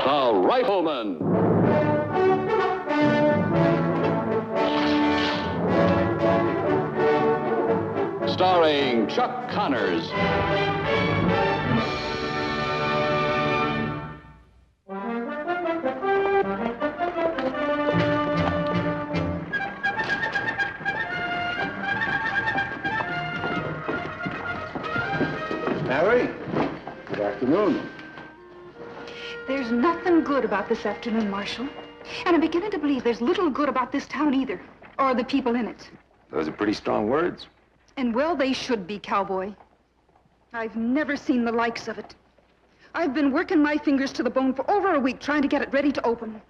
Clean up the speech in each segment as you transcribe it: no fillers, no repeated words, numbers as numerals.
The Rifleman. Starring Chuck Connors. Harry, good afternoon. There's nothing good about this afternoon, Marshal. And I'm beginning to believe there's little good about this town either, or the people in it. Those are pretty strong words. And well, they should be, cowboy. I've never seen the likes of it. I've been working my fingers to the bone for over a week trying to get it ready to open.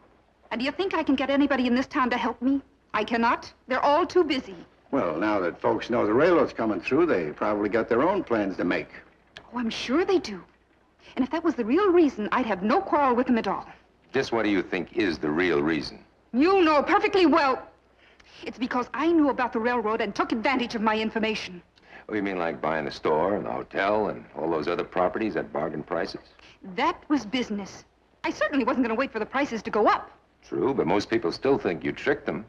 And do you think I can get anybody in this town to help me? I cannot. They're all too busy. Well, now that folks know the railroad's coming through, they probably got their own plans to make. Oh, I'm sure they do. And if that was the real reason, I'd have no quarrel with them at all. Just what do you think is the real reason? You know perfectly well. It's because I knew about the railroad and took advantage of my information. Oh, you mean like buying the store and the hotel and all those other properties at bargain prices? That was business. I certainly wasn't going to wait for the prices to go up. True, but most people still think you tricked them.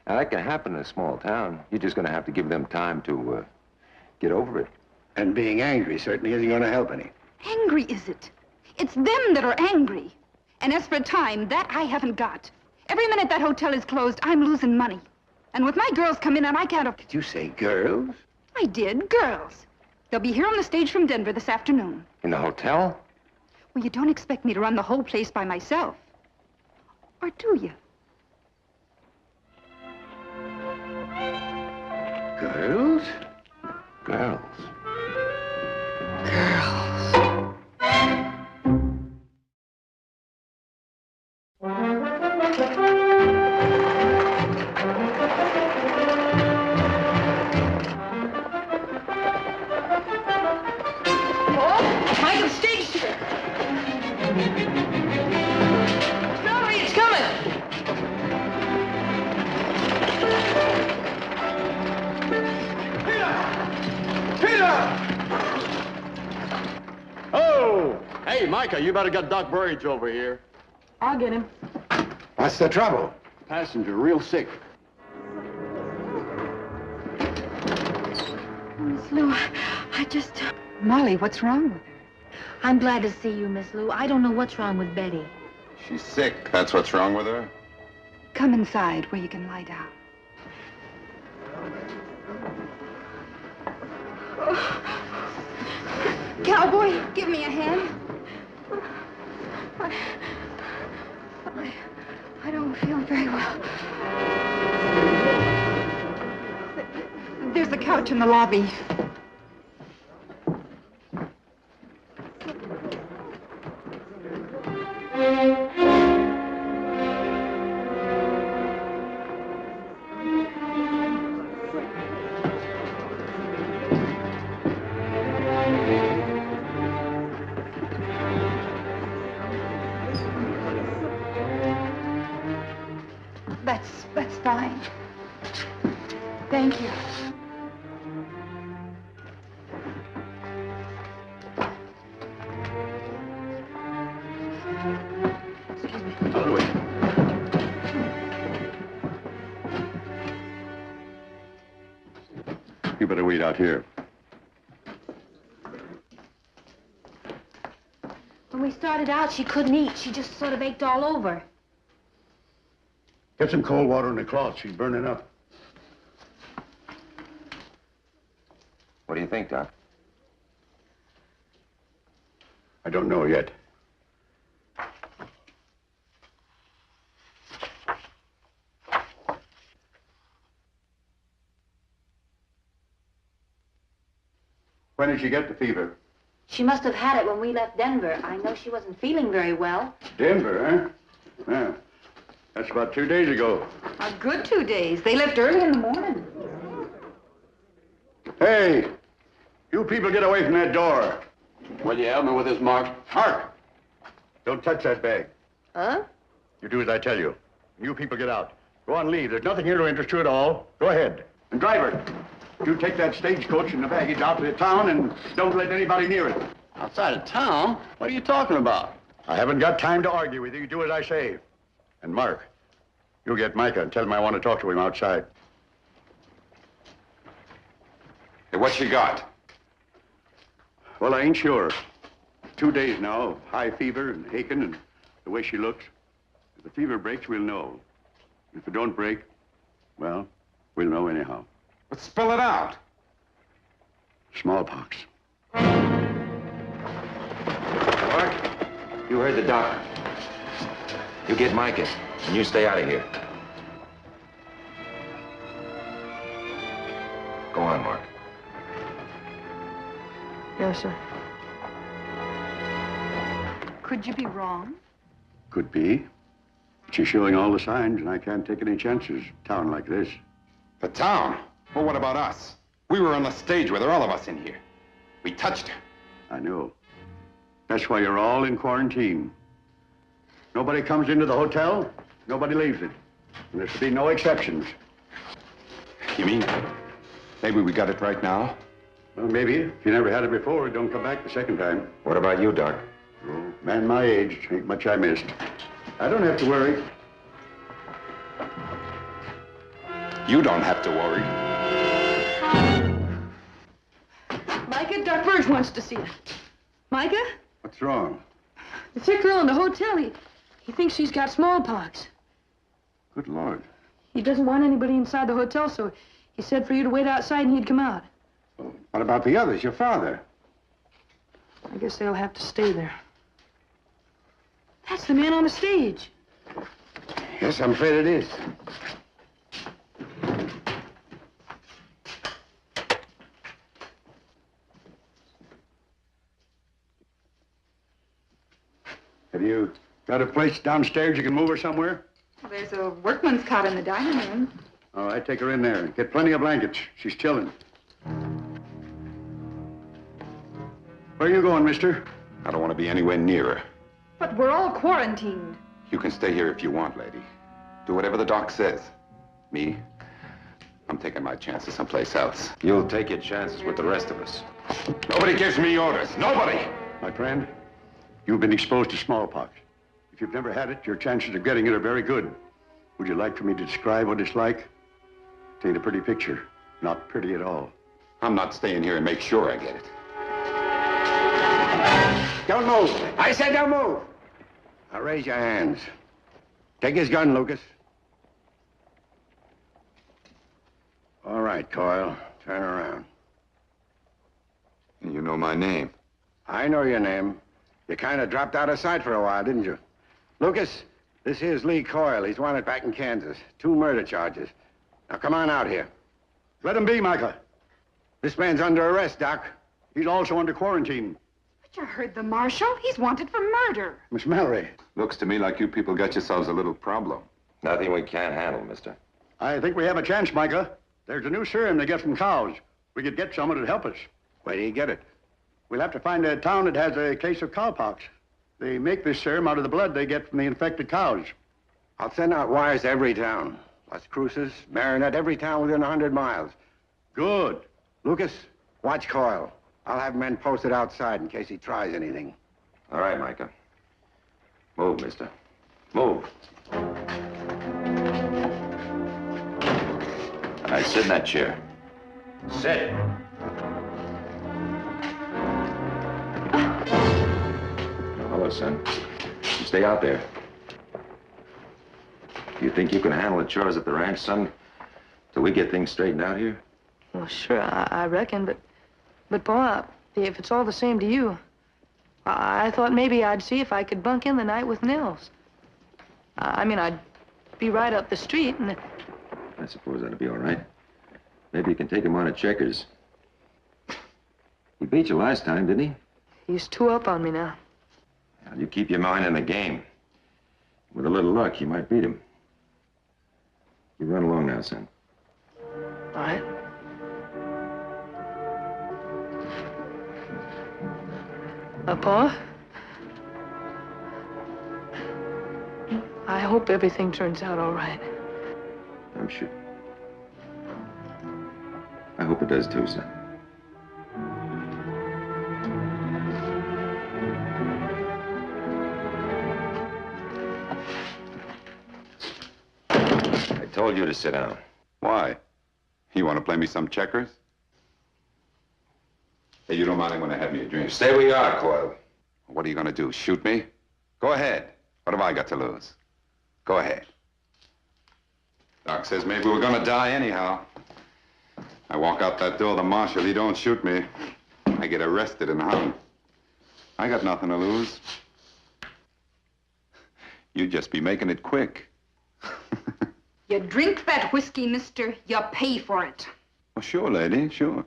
Now, that can happen in a small town. You're just going to have to give them time to get over it. And being angry certainly isn't going to help any. Angry, is it? It's them that are angry. And as for time, that I haven't got. Every minute that hotel is closed, I'm losing money. And with my girls come in and I can't... Did you say girls? I did, girls. They'll be here on the stage from Denver this afternoon. In the hotel? Well, you don't expect me to run the whole place by myself. Or do you? Girls? Girls. Hey, Micah, you better get Doc Burridge over here. I'll get him. What's the trouble? Passenger real sick. Miss Lou, I just... Molly, what's wrong with her? I'm glad to see you, Miss Lou. I don't know what's wrong with Betty. She's sick. That's what's wrong with her? Come inside where you can lie down. Cowboy, give me a hand. I don't feel very well. There's a couch in the lobby. That's fine. Thank you. Excuse me. Out of the way. You better wait out here. When we started out, she couldn't eat. She just sort of ached all over. Get some cold water in the cloth. She's burning up. What do you think, Doc? I don't know yet. When did she get the fever? She must have had it when we left Denver. I know she wasn't feeling very well. Denver, huh? Yeah. That's about 2 days ago. A good 2 days. They left early in the morning. Hey, you people get away from that door. Will you help me with this, Mark? Hark! Don't touch that bag. Huh? You do as I tell you. You people get out. Go on, leave. There's nothing here to interest you at all. Go ahead. And driver, you take that stagecoach and the baggage out to the town and don't let anybody near it. Outside of town? What are you talking about? I haven't got time to argue with you. You do as I say. And Mark, you get Micah and tell him I want to talk to him outside. Hey, what you got? Well, I ain't sure. 2 days now of high fever and aching and the way she looks. If the fever breaks, we'll know. If it don't break, well, we'll know anyhow. But spell it out. Smallpox. Mark, you heard the doctor. You get Micah, and you stay out of here. Go on, Mark. Yes, sir. Could you be wrong? Could be. She's showing all the signs, and I can't take any chances. A town like this. The town? Well, what about us? We were on the stage with her, all of us in here. We touched her. I know. That's why you're all in quarantine. Nobody comes into the hotel, nobody leaves it. And there should be no exceptions. You mean maybe we got it right now? Well, maybe. If you never had it before, it don't come back the second time. What about you, Doc? Oh, man my age, ain't much I missed. I don't have to worry. You don't have to worry. Micah, Doc Burge wants to see you. Micah? What's wrong? The sick girl in the hotel, he thinks she's got smallpox. Good Lord. He doesn't want anybody inside the hotel, so he said for you to wait outside and he'd come out. What about the others, your father? I guess they'll have to stay there. That's the man on the stage. Yes, I'm afraid it is. Have you got a place downstairs you can move her somewhere? There's a workman's cot in the dining room. All right, take her in there. Get plenty of blankets. She's chilling. Where are you going, mister? I don't want to be anywhere near her. But we're all quarantined. You can stay here if you want, lady. Do whatever the doc says. Me, I'm taking my chances someplace else. You'll take your chances with the rest of us. Nobody gives me orders. Nobody! My friend, you've been exposed to smallpox. If you've never had it, your chances of getting it are very good. Would you like for me to describe what it's like? It ain't a pretty picture. Not pretty at all. I'm not staying here and make sure I get it. Don't move. I said don't move. Now raise your hands. Take his gun, Lucas. All right, Coyle. Turn around. You know my name. I know your name. You kind of dropped out of sight for a while, didn't you? Lucas, this here's Lee Coyle. He's wanted back in Kansas. 2 murder charges. Now, come on out here. Let him be, Micah. This man's under arrest, Doc. He's also under quarantine. But you heard the marshal. He's wanted for murder. Miss Mallory, Looks to me like you people got yourselves a little problem. Nothing we can't handle, mister. I think we have a chance, Micah. There's a new serum they get from cows. We could get some that'd help us. Where do you get it? We'll have to find a town that has a case of cowpox. They make this serum out of the blood they get from the infected cows. I'll send out wires to every town. Las Cruces, Marinette, every town within 100 miles. Good. Lucas, watch Coyle. I'll have men posted outside in case he tries anything. All right, Micah. Move, mister. Move. All right, sit in that chair. Sit. Hello, son. You stay out there. Do you think you can handle the chores at the ranch, son, till we get things straightened out here? Well, sure, I reckon, but, Pa, if it's all the same to you, I thought maybe I'd see if I could bunk in the night with Nils. I mean, I'd be right up the street, and... I suppose that'd be all right. Maybe you can take him on at checkers. He beat you last time, didn't he? He's 2 up on me now. Well, you keep your mind in the game. With a little luck, you might beat him. You run along now, son. All right. Pa? I hope everything turns out all right. I'm sure. I hope it does too, son. told you to sit down. Why? You want to play me some checkers? Hey, you don't mind when I have me a drink? Stay where you are, Coyle. What are you going to do, shoot me? Go ahead. What have I got to lose? Go ahead. Doc says maybe we're going to die anyhow. I walk out that door, the marshal, he don't shoot me. I get arrested and hung. I got nothing to lose. You'd just be making it quick. You drink that whiskey, mister, you pay for it. Well, sure, lady, sure.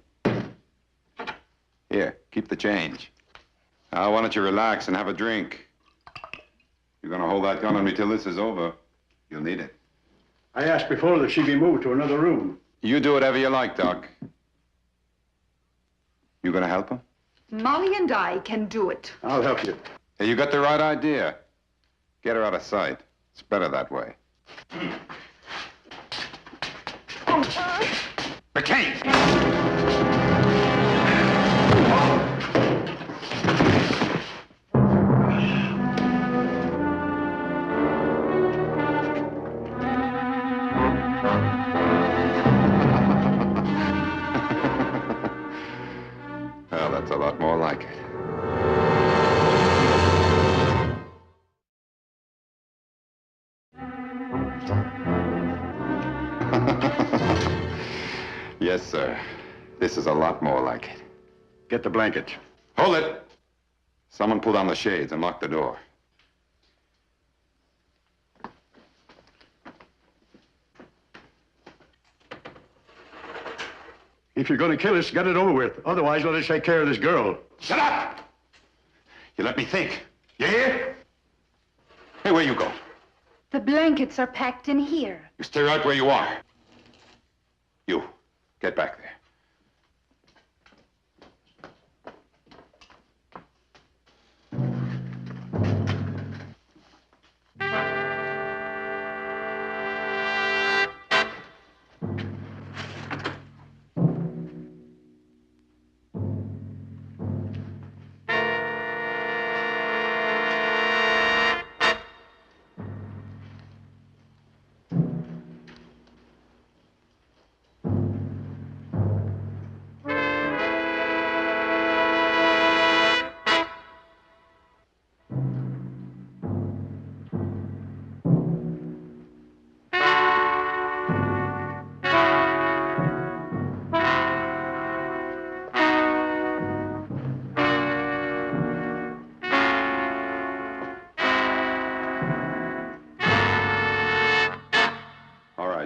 Here, keep the change. Now, why don't you relax and have a drink? You're gonna hold that gun on me till this is over. You'll need it. I asked before that she be moved to another room. You do whatever you like, Doc. You gonna help him? Molly and I can do it. I'll help you. Hey, you got the right idea. Get her out of sight. It's better that way. McCain! Well, that's a lot more like it. Yes, sir. This is a lot more like it. Get the blankets. Hold it! Someone pull down the shades and lock the door. If you're going to kill us, get it over with. Otherwise, let us take care of this girl. Shut up! You let me think. You hear? Hey, where you go? The blankets are packed in here. You stay right where you are. You, get back there.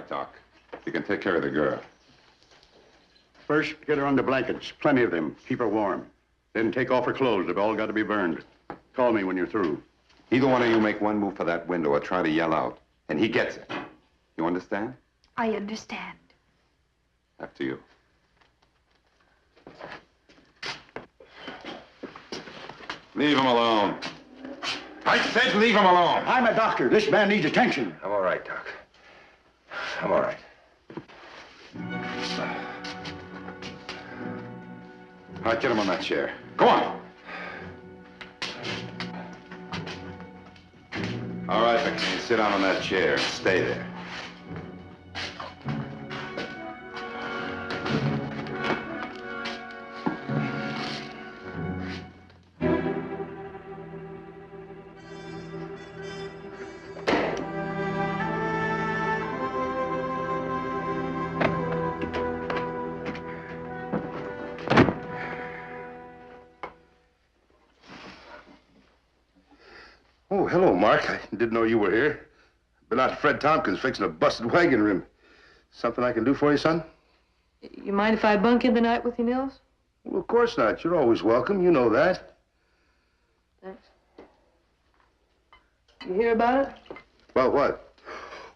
Doc. You can take care of the girl. First, get her under blankets. Plenty of them. Keep her warm. Then take off her clothes. They've all got to be burned. Call me when you're through. Either one of you make one move for that window or try to yell out, and he gets it. You understand? I understand. After you. Leave him alone. I said leave him alone. I'm a doctor. This man needs attention. I'm all right, Doc. I'm all right. All right, get him on that chair. Go on. All right, McCain, sit down on that chair. Stay there. Oh, hello, Mark. I didn't know you were here. Been out to Fred Tompkins fixing a busted wagon rim. Something I can do for you, son? You mind if I bunk in the night with you, Nils? Well, of course not. You're always welcome. You know that. Thanks. You hear about it? About what?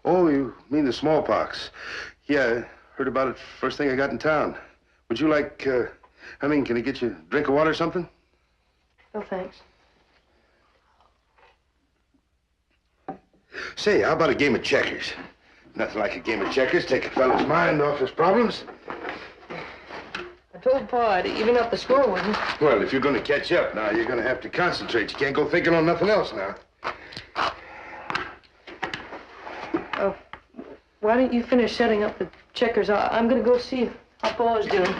Oh, you mean the smallpox. Yeah, I heard about it first thing I got in town. Would you like, can I get you a drink of water or something? No, thanks. Say, how about a game of checkers? Nothing like a game of checkers. Take a fella's mind off his problems. I told Pa I'd even up the score with him. Well, if you're going to catch up now, you're going to have to concentrate. You can't go thinking on nothing else now. Oh, why don't you finish setting up the checkers? I'm gonna go see how Paul's doing.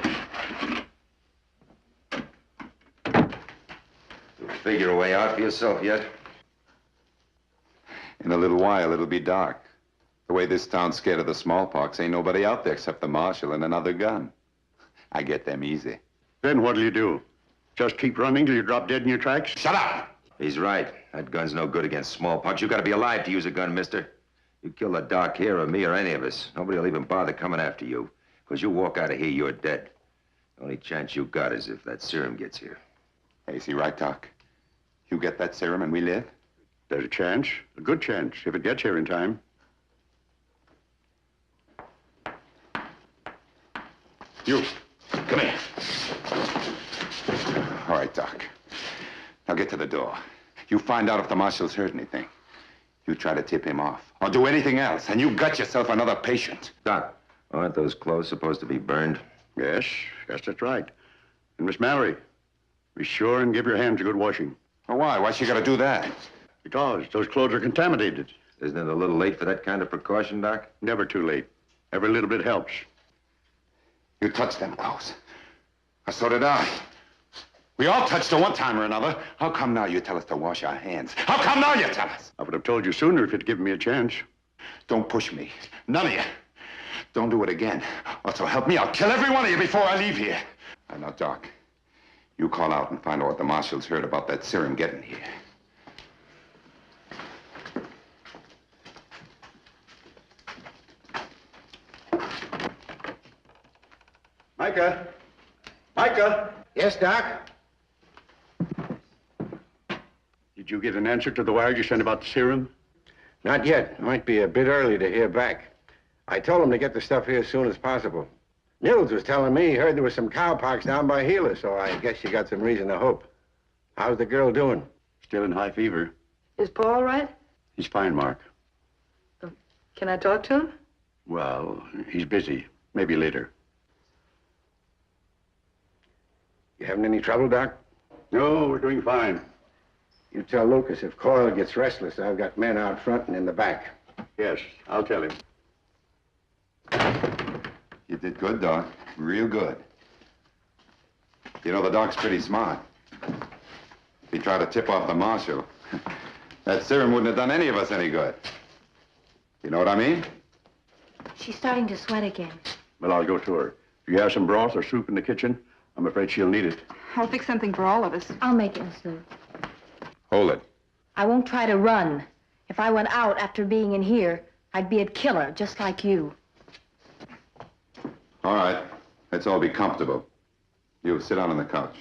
You figure a way out for yourself yet? In a little while, it'll be dark. The way this town's scared of the smallpox, ain't nobody out there except the marshal and another gun. I get them easy. Then what'll you do? Just keep running till you drop dead in your tracks? Shut up! He's right. That gun's no good against smallpox. You gotta be alive to use a gun, mister. You kill the doc here or me or any of us, nobody will even bother coming after you. Because you walk out of here, you're dead. The only chance you got is if that serum gets here. Hey, is he right, Doc? You get that serum and we live? There's a chance, a good chance, if it gets here in time. You, come here. All right, Doc. Now get to the door. You find out if the marshal's heard anything. You try to tip him off, or do anything else, and you got yourself another patient. Doc, aren't those clothes supposed to be burned? Yes, that's right. And Miss Mallory, be sure and give your hands a good washing. Well, why? Why's she got to do that? Because those clothes are contaminated. Isn't it a little late for that kind of precaution, Doc? Never too late. Every little bit helps. You touched them clothes. So did I. We all touched her one time or another. How come now you tell us to wash our hands? How come now you tell us? I would have told you sooner if you'd given me a chance. Don't push me. None of you. Don't do it again. Or so help me, I'll kill every one of you before I leave here. Now, Doc, you call out and find out what the marshal's heard about that serum getting here. Micah! Micah! Yes, Doc? Did you get an answer to the wire you sent about the serum? Not yet. It might be a bit early to hear back. I told him to get the stuff here as soon as possible. Nils was telling me he heard there was some cowpox down by Gila, so I guess you got some reason to hope. How's the girl doing? Still in high fever. Is Paul all right? He's fine, Mark. Can I talk to him? Well, he's busy. Maybe later. You having any trouble, Doc? No, we're doing fine. You tell Lucas if Coyle gets restless, I've got men out front and in the back. Yes, I'll tell him. You did good, Doc. Real good. You know, the doc's pretty smart. If he tried to tip off the marshal, that serum wouldn't have done any of us any good. You know what I mean? She's starting to sweat again. Well, I'll go to her. If you have some broth or soup in the kitchen, I'm afraid she'll need it. I'll fix something for all of us. I'll make it, Miss Lou. Hold it. I won't try to run. If I went out after being in here, I'd be a killer, just like you. All right. Let's all be comfortable. You sit down on the couch.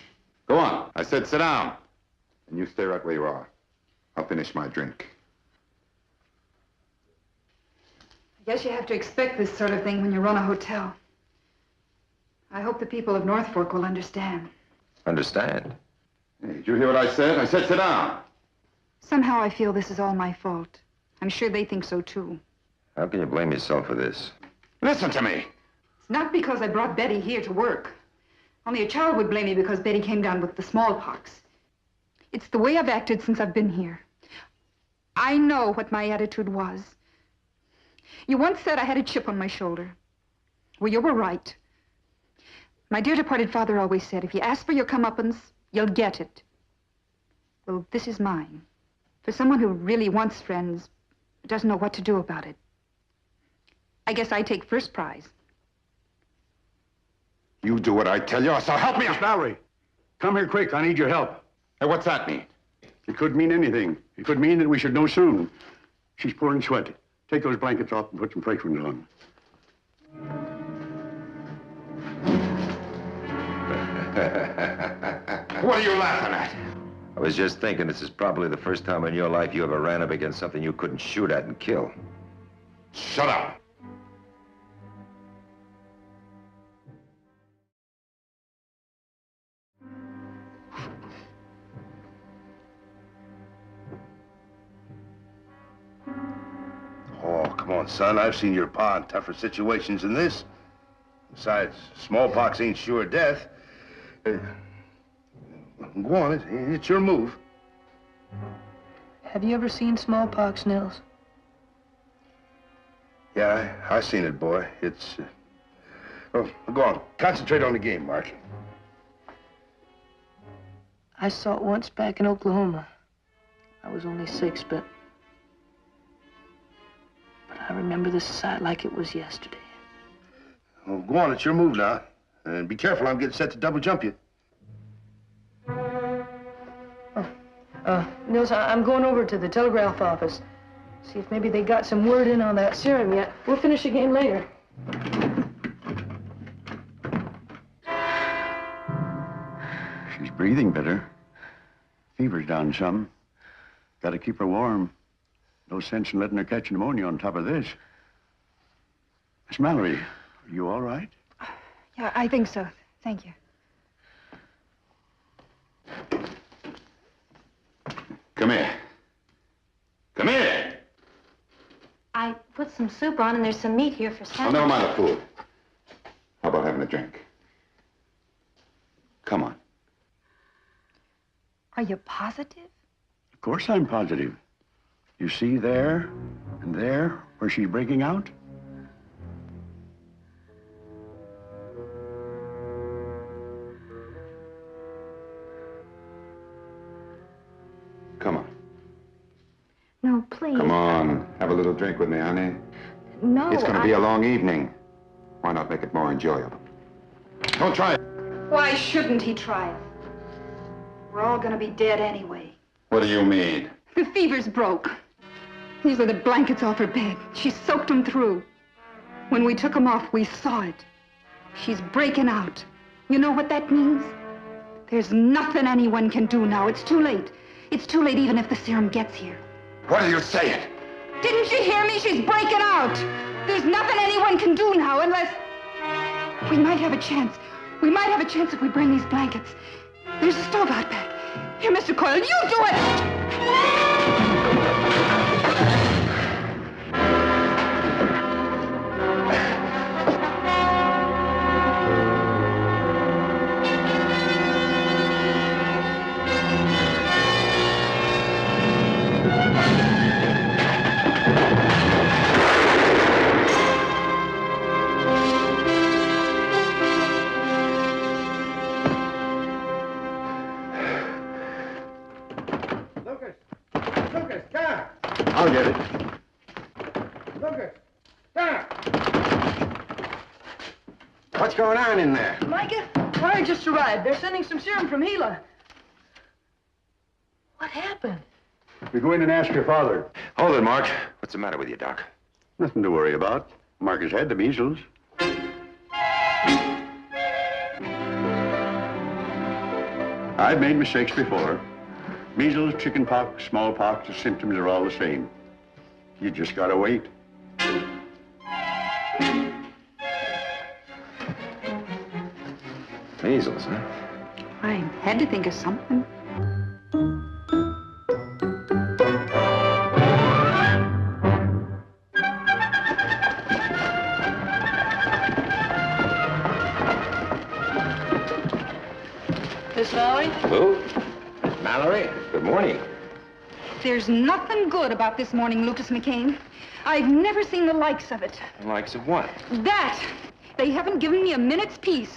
Go on. I said sit down. And you stay right where you are. I'll finish my drink. I guess you have to expect this sort of thing when you run a hotel. I hope the people of North Fork will understand. Understand? Hey, did you hear what I said? I said sit down. Somehow I feel this is all my fault. I'm sure they think so, too. How can you blame yourself for this? Listen to me. It's not because I brought Betty here to work. Only a child would blame me because Betty came down with the smallpox. It's the way I've acted since I've been here. I know what my attitude was. You once said I had a chip on my shoulder. Well, you were right. My dear departed father always said, if you ask for your comeuppance, you'll get it. Well, this is mine. For someone who really wants friends, but doesn't know what to do about it. I guess I take first prize. You do what I tell you, so help me. Miss Mallory, come here quick. I need your help. Hey, what's that mean? It could mean anything. It could mean that we should know soon. She's pouring sweat. Take those blankets off and put some fresh ones on. What are you laughing at? I was just thinking this is probably the first time in your life you ever ran up against something you couldn't shoot at and kill. Shut up. Oh, come on, son. I've seen your pa in tougher situations than this. Besides, smallpox ain't sure death. Go on, it's your move. Have you ever seen smallpox, Nils? Yeah, I seen it, boy. It's... Oh, go on. Concentrate on the game, Mark. I saw it once back in Oklahoma. I was only 6, but I remember this sight like it was yesterday. Well, go on. It's your move now. And be careful. I'm getting set to double jump you. Nils, I'm going over to the telegraph office. See if maybe they got some word in on that serum yet. We'll finish the game later. She's breathing better. Fever's down some. Got to keep her warm. No sense in letting her catch pneumonia on top of this. Miss Mallory, are you all right? Yeah, I think so. Thank you. Come here. Come here! I put some soup on, and there's some meat here for Oh, sandwich. never mind the food. How about having a drink? Come on. Are you positive? Of course I'm positive. You see there and there where she's breaking out? Come on. No, please. Come on. Have a little drink with me, honey. No, It's going to be a long evening. Why not make it more enjoyable? Don't try it. Why shouldn't he try it? We're all gonna be dead anyway. What do you mean? The fever's broke. These are the blankets off her bed. She soaked them through. When we took them off, we saw it. She's breaking out. You know what that means? There's nothing anyone can do now. It's too late. It's too late even if the serum gets here. What are you saying? Didn't you hear me? She's breaking out. There's nothing anyone can do now unless... We might have a chance. We might have a chance if we bring these blankets. There's a stove out back. Here, Mr. Coyle, you do it! Lucas, down! I'll get it. Lucas, down! What's going on in there? Micah, Wire just arrived. They're sending some serum from Gila. What happened? You go in and ask your father. Hold it, Mark. What's the matter with you, Doc? Nothing to worry about. Mark has had the measles. I've made mistakes before. Measles, chickenpox, smallpox, the symptoms are all the same. You just gotta wait. Measles, huh? I had to think of something. Miss Mallory? Who? Mallory? Good morning. There's nothing good about this morning, Lucas McCain. I've never seen the likes of it. Likes of what? That! They haven't given me a minute's peace.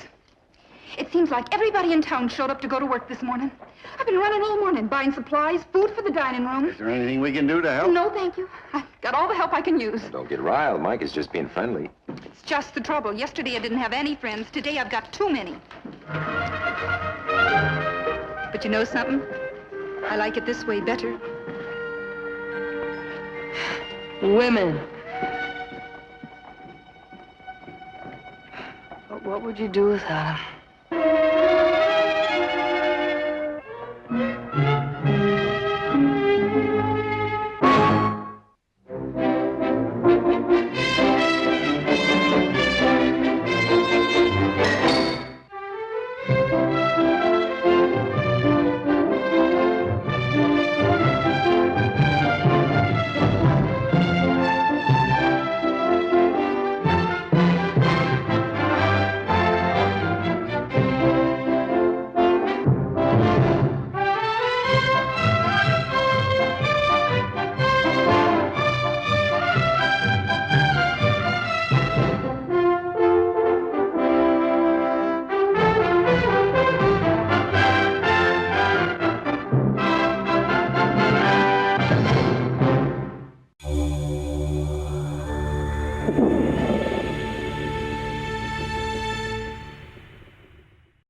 It seems like everybody in town showed up to go to work this morning. I've been running all morning, buying supplies, food for the dining room. Is there anything we can do to help? No, thank you. I've got all the help I can use. Don't get riled. Mike is just being friendly. It's just the trouble. Yesterday I didn't have any friends. Today I've got too many. But you know something? I like it this way better. Women. But what would you do without them?